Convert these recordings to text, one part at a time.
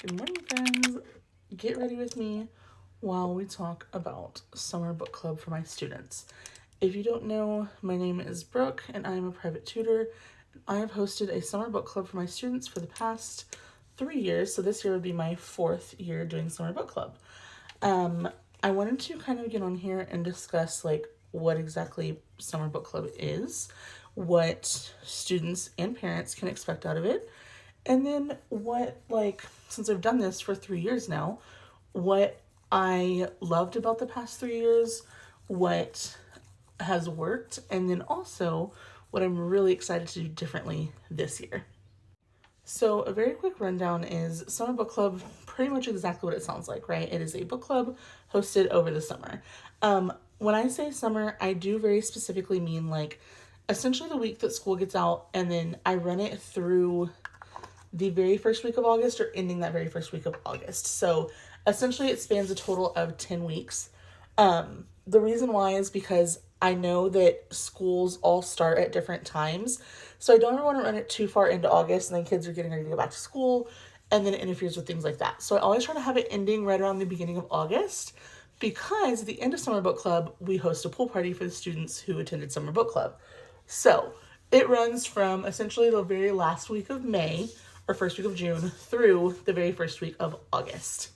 Good morning, friends. Get ready with me while we talk about summer book club for my students. If you don't know, my name is Brooke and I am a private tutor. I have hosted a summer book club for my students for the past 3 years, so this year would be my 4th year doing summer book club. I wanted to kind of get on here and discuss what exactly summer book club is, what students and parents can expect out of it, and then since I've done this for 3 years now, what I loved about the past 3 years, what has worked, and then also what I'm really excited to do differently this year. So, a very quick rundown is Summer Book Club, pretty much exactly what it sounds like, right? It is a book club hosted over the summer. When I say summer, I do very specifically mean essentially the week that school gets out, and then I run it through the very first week of August or ending that very first week of August. So essentially it spans a total of 10 weeks. The reason why is because I know that schools all start at different times. So I don't ever want to run it too far into August and then kids are getting ready to go back to school and then it interferes with things like that. So I always try to have it ending right around the beginning of August because at the end of summer book club, we host a pool party for the students who attended summer book club. So it runs from essentially the very last week of May or first week of June through the very first week of August.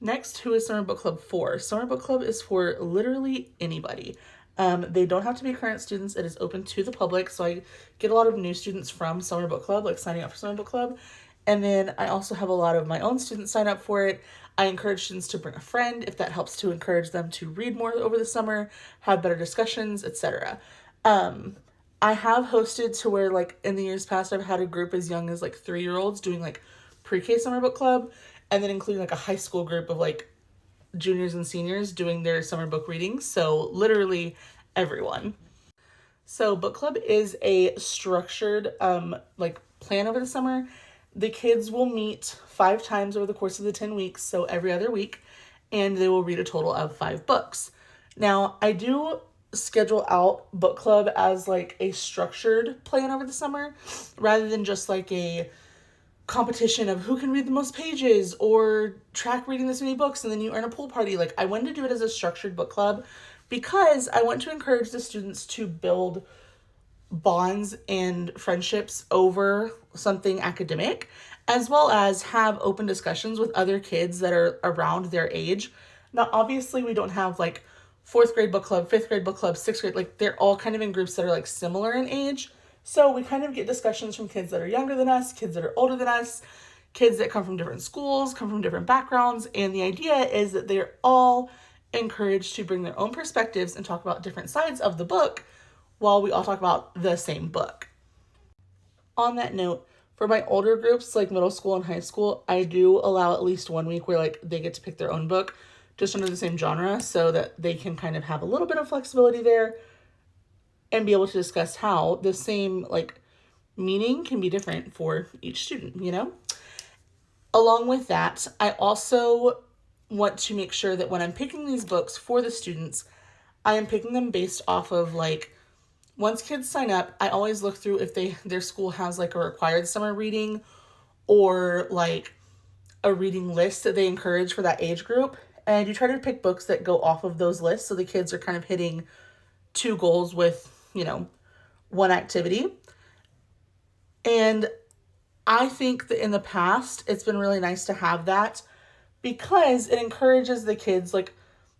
Next, who is Summer Book Club for? Summer Book Club is for literally anybody. They don't have to be current students. It is open to the public. So I get a lot of new students from Summer Book Club, signing up for Summer Book Club. And then I also have a lot of my own students sign up for it. I encourage students to bring a friend if that helps to encourage them to read more over the summer, have better discussions, etc. I have hosted to where in the years past I've had a group as young as 3-year-olds doing pre-K summer book club, and then including a high school group of juniors and seniors doing their summer book readings. So literally everyone. So book club is a structured plan over the summer. The kids will meet 5 times over the course of the 10 weeks, so every other week, and they will read a total of 5 books. Now, I do schedule out book club as a structured plan over the summer rather than just a competition of who can read the most pages or track reading this many books and then you earn a pool party. I wanted to do it as a structured book club because I want to encourage the students to build bonds and friendships over something academic, as well as have open discussions with other kids that are around their age. Now, obviously, we don't have 4th grade book club, 5th grade book club, 6th grade, they're all kind of in groups that are similar in age. So we kind of get discussions from kids that are younger than us, kids that are older than us, kids that come from different schools, come from different backgrounds. And the idea is that they're all encouraged to bring their own perspectives and talk about different sides of the book while we all talk about the same book. On that note, for my older groups, middle school and high school, I do allow at least 1 week where they get to pick their own book just under the same genre so that they can kind of have a little bit of flexibility there and be able to discuss how the same meaning can be different for each student, Along with that, I also want to make sure that when I'm picking these books for the students, I am picking them based off of once kids sign up, I always look through if their school has a required summer reading or a reading list that they encourage for that age group. And you try to pick books that go off of those lists so the kids are kind of hitting 2 goals with, 1 activity. And I think that in the past, it's been really nice to have that because it encourages the kids.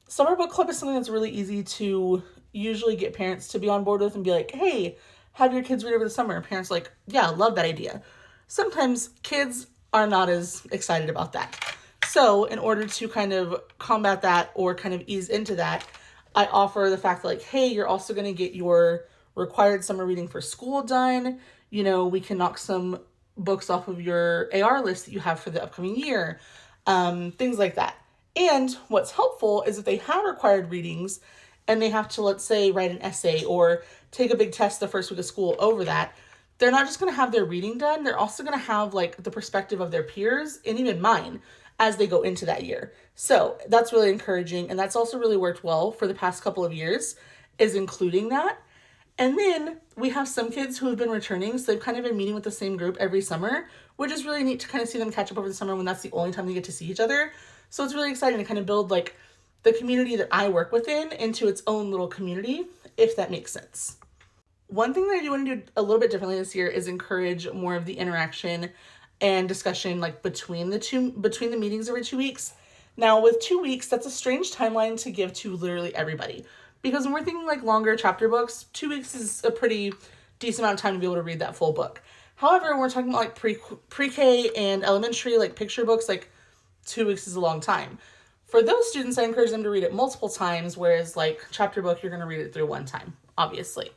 Summer book club is something that's really easy to usually get parents to be on board with and be like, hey, have your kids read over the summer. Parents yeah, love that idea. Sometimes kids are not as excited about that. So in order to kind of combat that or kind of ease into that, I offer the fact that hey, you're also going to get your required summer reading for school done. We can knock some books off of your AR list that you have for the upcoming year. Things like that. And what's helpful is if they have required readings and they have to, let's say, write an essay or take a big test the first week of school over that, they're not just going to have their reading done. They're also going to have the perspective of their peers and even mine as they go into that year. So that's really encouraging. And that's also really worked well for the past couple of years is including that. And then we have some kids who have been returning, so they've kind of been meeting with the same group every summer, which is really neat to kind of see them catch up over the summer when that's the only time they get to see each other. So it's really exciting to kind of build like the community that I work within into its own little community, if that makes sense. One thing that I do want to do a little bit differently this year is encourage more of the interaction and discussion like between the meetings every 2 weeks. Now with 2 weeks, that's a strange timeline to give to literally everybody. Because when we're thinking like longer chapter books, 2 weeks is a pretty decent amount of time to be able to read that full book. However, when we're talking about like pre-K and elementary, like picture books, like 2 weeks is a long time. For those students, I encourage them to read it multiple times, whereas like chapter book, you're going to read it through one time, obviously.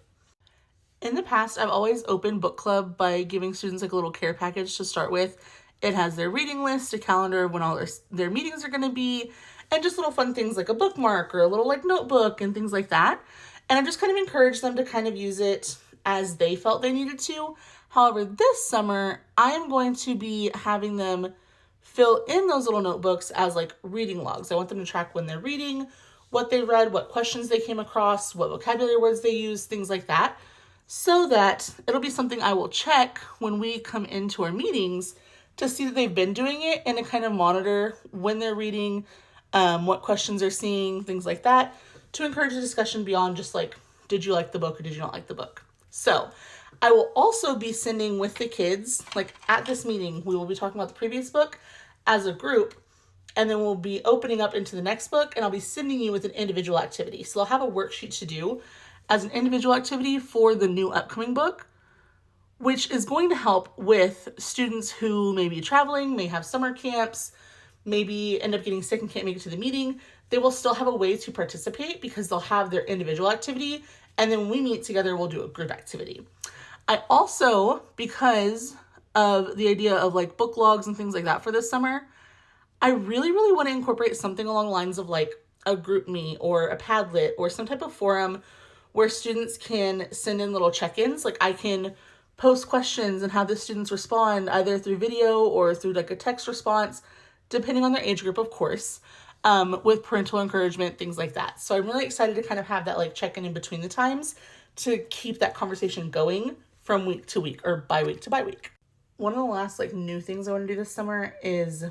In the past, I've always opened book club by giving students like a little care package to start with. It has their reading list, a calendar of when all their meetings are going to be, and just little fun things like a bookmark or a little like notebook and things like that. And I just kind of encouraged them to kind of use it as they felt they needed to. However, this summer, I am going to be having them fill in those little notebooks as like reading logs. I want them to track when they're reading, what they read, what questions they came across, what vocabulary words they use, things like that, so that it'll be something I will check when we come into our meetings to see that they've been doing it and to kind of monitor when they're reading, what questions they're seeing, things like that, to encourage a discussion beyond just like, did you like the book or did you not like the book? So I will also be sending with the kids, like at this meeting, we will be talking about the previous book as a group, and then we'll be opening up into the next book, and I'll be sending you with an individual activity. So I'll have a worksheet to do as an individual activity for the new upcoming book, which is going to help with students who may be traveling, may have summer camps, maybe end up getting sick and can't make it to the meeting. They will still have a way to participate because they'll have their individual activity, and then when we meet together, we'll do a group activity. I also, because of the idea of like book logs and things like that for this summer, I really, really want to incorporate something along the lines of like a group me or a Padlet or some type of forum where students can send in little check-ins. Like I can post questions and have the students respond either through video or through like a text response, depending on their age group, of course, with parental encouragement, things like that. So I'm really excited to kind of have that like check-in in between the times to keep that conversation going from week to week or bi-week to bi-week. One of the last like new things I want to do this summer is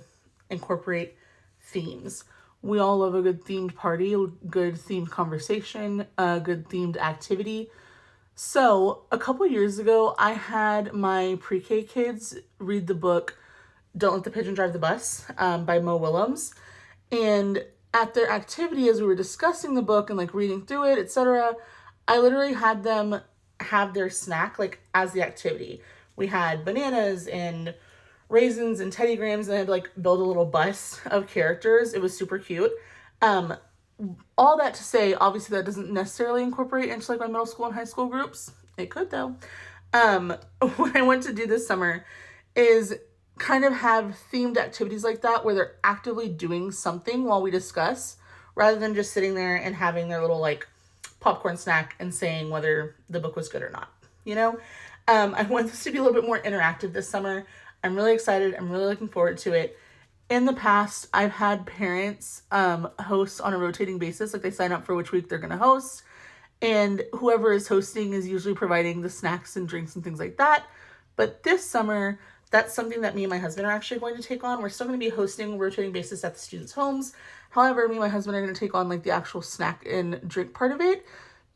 incorporate themes. We all love a good themed party, a good themed conversation, a good themed activity. So a couple years ago, I had my pre-K kids read the book Don't Let the Pigeon Drive the Bus by Mo Willems. And at their activity, as we were discussing the book and like reading through it, etc., I literally had them have their snack like as the activity. We had bananas and raisins and Teddy Grahams, and I had to like build a little bus of characters. It was super cute. All that to say, obviously that doesn't necessarily incorporate into like my middle school and high school groups. It could though. What I want to do this summer is kind of have themed activities like that where they're actively doing something while we discuss, rather than just sitting there and having their little like popcorn snack and saying whether the book was good or not, you know? I want this to be a little bit more interactive this summer. I'm really excited. I'm really looking forward to it. In the past, I've had parents host on a rotating basis. Like they sign up for which week they're going to host. And whoever is hosting is usually providing the snacks and drinks and things like that. But this summer, that's something that me and my husband are actually going to take on. We're still going to be hosting rotating basis at the students' homes. However, me and my husband are going to take on like the actual snack and drink part of it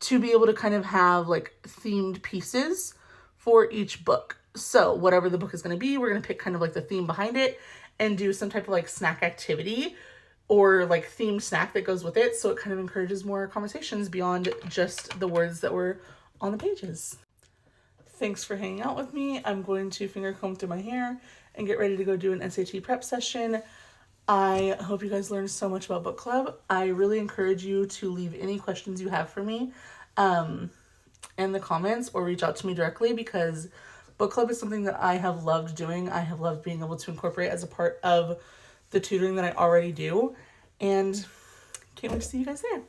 to be able to kind of have like themed pieces for each book. So whatever the book is going to be, we're going to pick kind of like the theme behind it and do some type of like snack activity or like themed snack that goes with it. So it kind of encourages more conversations beyond just the words that were on the pages. Thanks for hanging out with me. I'm going to finger comb through my hair and get ready to go do an SAT prep session. I hope you guys learned so much about book club. I really encourage you to leave any questions you have for me in the comments or reach out to me directly, because book club is something that I have loved doing. I have loved being able to incorporate as a part of the tutoring that I already do, and can't wait to see you guys there.